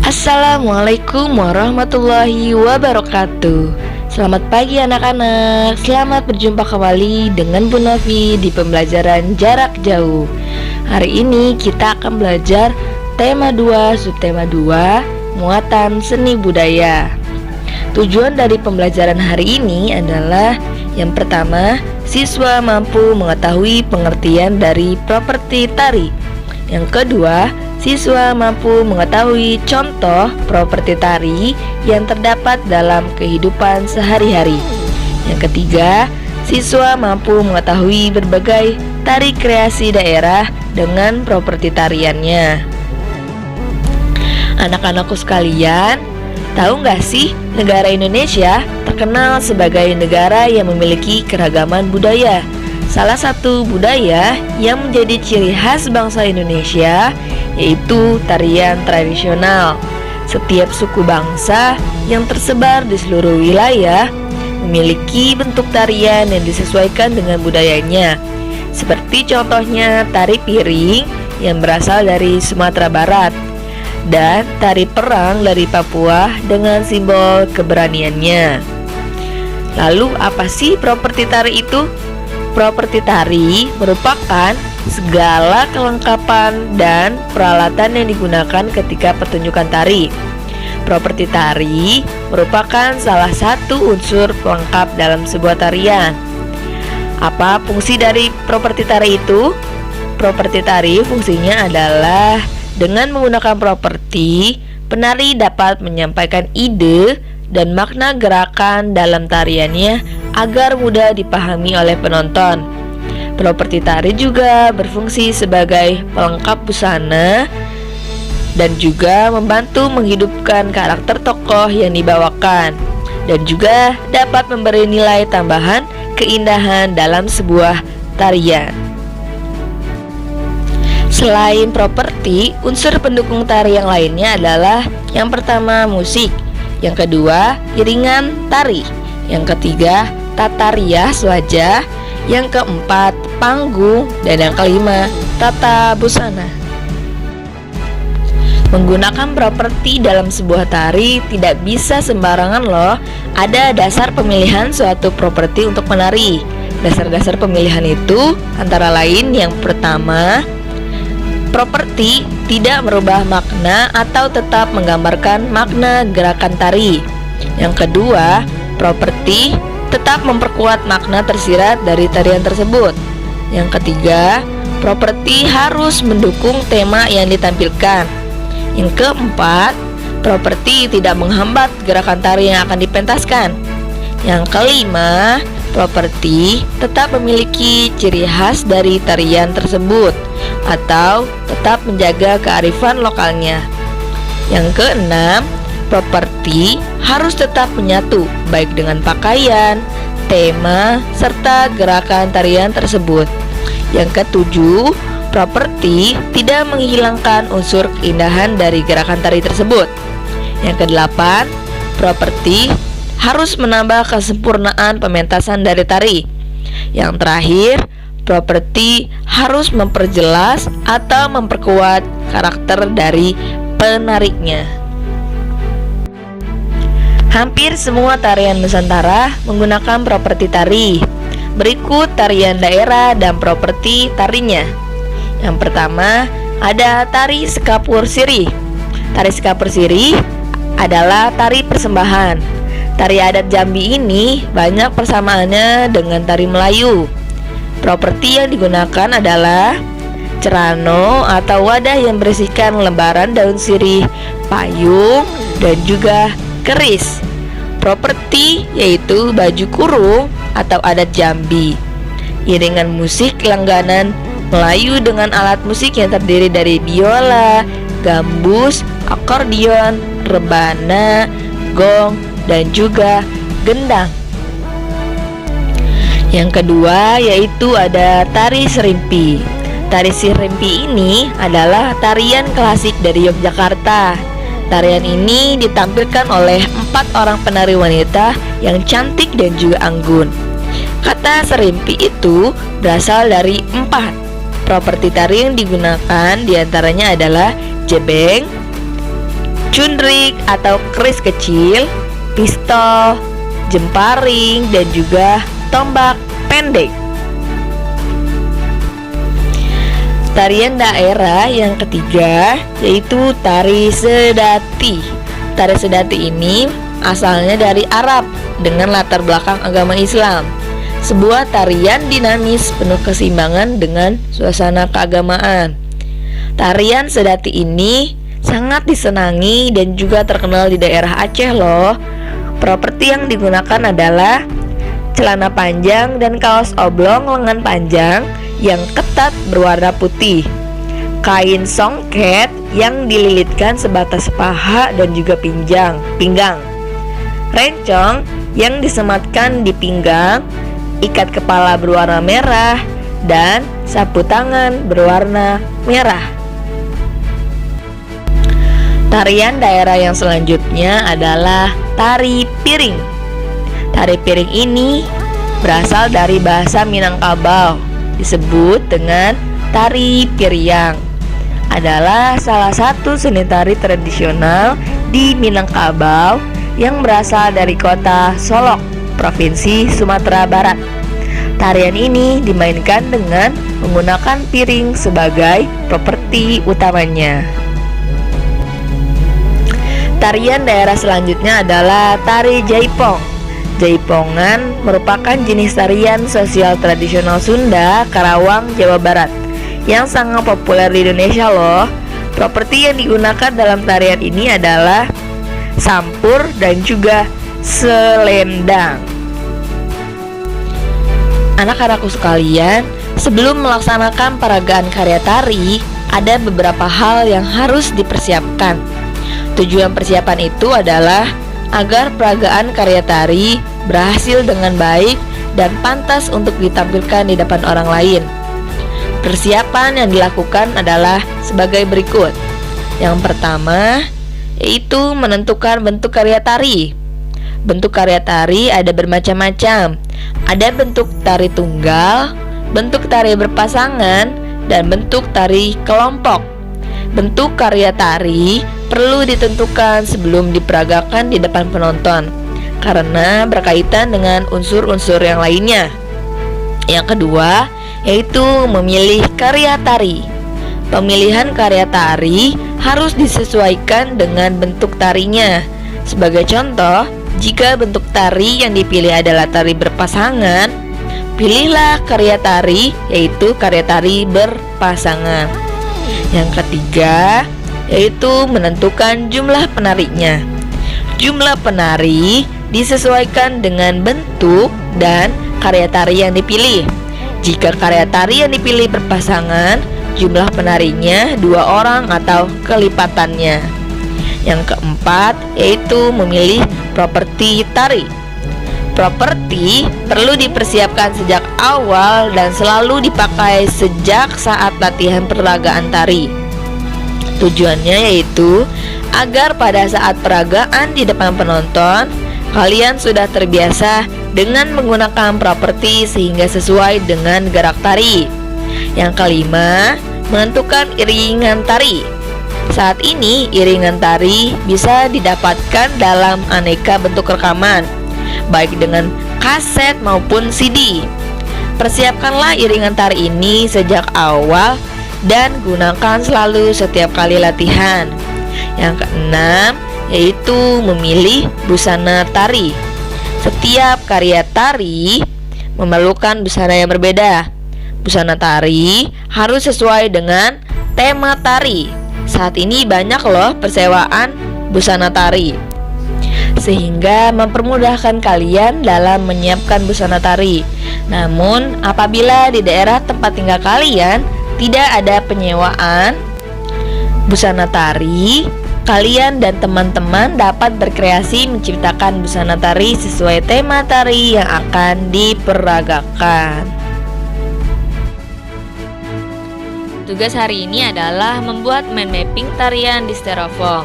Assalamualaikum warahmatullahi wabarakatuh. Selamat pagi anak-anak. Selamat berjumpa kembali dengan Bu Novi di pembelajaran jarak jauh. Hari ini kita akan belajar tema 2, subtema 2, muatan seni budaya. Tujuan dari pembelajaran hari ini adalah yang pertama, siswa mampu mengetahui pengertian dari properti tari. Yang kedua, siswa mampu mengetahui contoh properti tari yang terdapat dalam kehidupan sehari-hari. Yang ketiga, siswa mampu mengetahui berbagai tari kreasi daerah dengan properti tariannya. Anak-anakku sekalian, tahu nggak sih negara Indonesia terkenal sebagai negara yang memiliki keragaman budaya. Salah satu budaya yang menjadi ciri khas bangsa Indonesia yaitu tarian tradisional. Setiap suku bangsa yang tersebar di seluruh wilayah memiliki bentuk tarian yang disesuaikan dengan budayanya. Seperti contohnya tari piring yang berasal dari Sumatera Barat dan tari perang dari Papua dengan simbol keberaniannya. Lalu apa sih properti tari itu? Properti tari merupakan segala kelengkapan dan peralatan yang digunakan ketika pertunjukan tari. Properti tari merupakan salah satu unsur pelengkap dalam sebuah tarian. Apa fungsi dari properti tari itu? Properti tari fungsinya adalah dengan menggunakan properti, penari dapat menyampaikan ide dan makna gerakan dalam tariannya agar mudah dipahami oleh penonton. Properti tari juga berfungsi sebagai pelengkap busana dan juga membantu menghidupkan karakter tokoh yang dibawakan, dan juga dapat memberi nilai tambahan keindahan dalam sebuah tarian. Selain properti, unsur pendukung tari yang lainnya adalah yang pertama musik, yang kedua iringan tari, yang ketiga tata rias wajah, yang keempat panggung, dan yang kelima tata busana. Menggunakan properti dalam sebuah tari tidak bisa sembarangan loh. Ada dasar pemilihan suatu properti untuk menari. Dasar-dasar pemilihan itu antara lain yang pertama, properti tidak merubah makna atau tetap menggambarkan makna gerakan tari. Yang kedua, properti tetap memperkuat makna tersirat dari tarian tersebut. Yang ketiga, properti harus mendukung tema yang ditampilkan. Yang keempat, properti tidak menghambat gerakan tari yang akan dipentaskan. Yang kelima, properti tetap memiliki ciri khas dari tarian tersebut atau tetap menjaga kearifan lokalnya. Yang keenam, properti harus tetap menyatu baik dengan pakaian, tema, serta gerakan tarian tersebut. Yang ketujuh, properti tidak menghilangkan unsur keindahan dari gerakan tari tersebut. Yang kedelapan, properti harus menambah kesempurnaan pementasan dari tari. Yang terakhir, properti harus memperjelas atau memperkuat karakter dari penariknya. Hampir semua tarian Nusantara menggunakan properti tari. Berikut tarian daerah dan properti tarinya. Yang pertama, ada tari Sekapur Sirih. Tari Sekapur Sirih adalah tari persembahan. Tari adat Jambi ini banyak persamaannya dengan tari Melayu. Properti yang digunakan adalah cerano atau wadah yang berisikan lembaran daun sirih, payung, dan juga keris. Properti yaitu baju kurung atau adat Jambi. Iringan musik langganan Melayu dengan alat musik yang terdiri dari biola, gambus, akordion, rebana, gong, dan juga gendang. Yang kedua yaitu ada tari Serimpi. Tari Serimpi ini adalah tarian klasik dari Yogyakarta. Tarian ini ditampilkan oleh 4 orang penari wanita yang cantik dan juga anggun. Kata serimpi itu berasal dari 4. Properti tari yang digunakan diantaranya adalah jebeng, cundrik atau keris kecil, pistol, jemparing, dan juga tombak pendek. Tarian daerah yang ketiga yaitu tari sedati. Tari sedati ini asalnya dari Arab dengan latar belakang agama Islam. Sebuah tarian dinamis penuh keseimbangan dengan suasana keagamaan. Tarian sedati ini sangat disenangi dan juga terkenal di daerah Aceh loh. Properti yang digunakan adalah celana panjang dan kaos oblong lengan panjang yang ketat berwarna putih, kain songket yang dililitkan sebatas paha dan juga pinggang, rencong yang disematkan di pinggang, ikat kepala berwarna merah, dan sapu tangan berwarna merah. Tarian daerah yang selanjutnya adalah tari piring. Tari piring ini berasal dari bahasa Minangkabau, disebut dengan tari piriang. Adalah salah satu seni tari tradisional di Minangkabau yang berasal dari kota Solok, Provinsi Sumatera Barat. Tarian ini dimainkan dengan menggunakan piring sebagai properti utamanya. Tarian daerah selanjutnya adalah tari jaipong. Jaipongan merupakan jenis tarian sosial tradisional Sunda, Karawang, Jawa Barat yang sangat populer di Indonesia loh. Properti yang digunakan dalam tarian ini adalah sampur dan juga selendang. Anak-anakku sekalian, sebelum melaksanakan peragaan karya tari, ada beberapa hal yang harus dipersiapkan. Tujuan persiapan itu adalah agar peragaan karya tari berhasil dengan baik dan pantas untuk ditampilkan di depan orang lain. Persiapan yang dilakukan adalah sebagai berikut. Yang pertama, yaitu menentukan bentuk karya tari. Bentuk karya tari ada bermacam-macam. Ada bentuk tari tunggal, bentuk tari berpasangan, dan bentuk tari kelompok. Bentuk karya tari perlu ditentukan sebelum diperagakan di depan penonton karena berkaitan dengan unsur-unsur yang lainnya. Yang kedua, yaitu memilih karya tari. Pemilihan karya tari harus disesuaikan dengan bentuk tarinya. Sebagai contoh, jika bentuk tari yang dipilih adalah tari berpasangan, pilihlah karya tari yaitu karya tari berpasangan. Yang ketiga, yaitu menentukan jumlah penarinya. Jumlah penari disesuaikan dengan bentuk dan karya tari yang dipilih. Jika karya tari yang dipilih berpasangan, jumlah penarinya 2 orang atau kelipatannya. Yang keempat, yaitu memilih properti tari. Properti perlu dipersiapkan sejak awal dan selalu dipakai sejak saat latihan peragaan tari. Tujuannya yaitu agar pada saat peragaan di depan penonton, kalian sudah terbiasa dengan menggunakan properti sehingga sesuai dengan gerak tari. Yang kelima, menentukan iringan tari. Saat ini iringan tari bisa didapatkan dalam aneka bentuk rekaman, baik dengan kaset maupun CD. Persiapkanlah iringan tari ini sejak awal dan gunakan selalu setiap kali latihan. Yang keenam, yaitu memilih busana tari. Setiap karya tari memerlukan busana yang berbeda. Busana tari harus sesuai dengan tema tari. Saat ini banyak loh persewaan busana tari, sehingga mempermudahkan kalian dalam menyiapkan busana tari. Namun, apabila di daerah tempat tinggal kalian tidak ada penyewaan busana tari, kalian dan teman-teman dapat berkreasi menciptakan busana tari sesuai tema tari yang akan diperagakan. Tugas hari ini adalah membuat mind mapping tarian di styrofoam.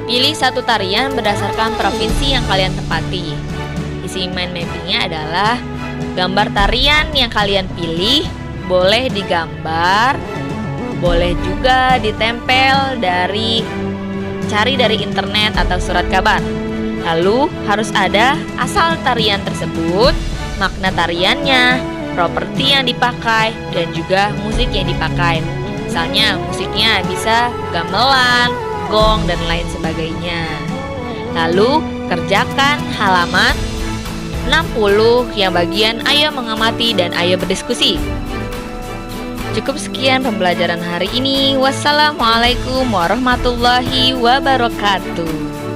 Pilih satu tarian berdasarkan provinsi yang kalian tempati. Isi mind mappingnya adalah gambar tarian yang kalian pilih, boleh digambar, boleh juga ditempel dari cari dari internet atau surat kabar. Lalu harus ada asal tarian tersebut, makna tariannya, properti yang dipakai, dan juga musik yang dipakai. Misalnya musiknya bisa gamelan, gong, dan lain sebagainya. Lalu kerjakan halaman 60 yang bagian ayo mengamati dan ayo berdiskusi. Cukup sekian pembelajaran hari ini. Wassalamualaikum warahmatullahi wabarakatuh.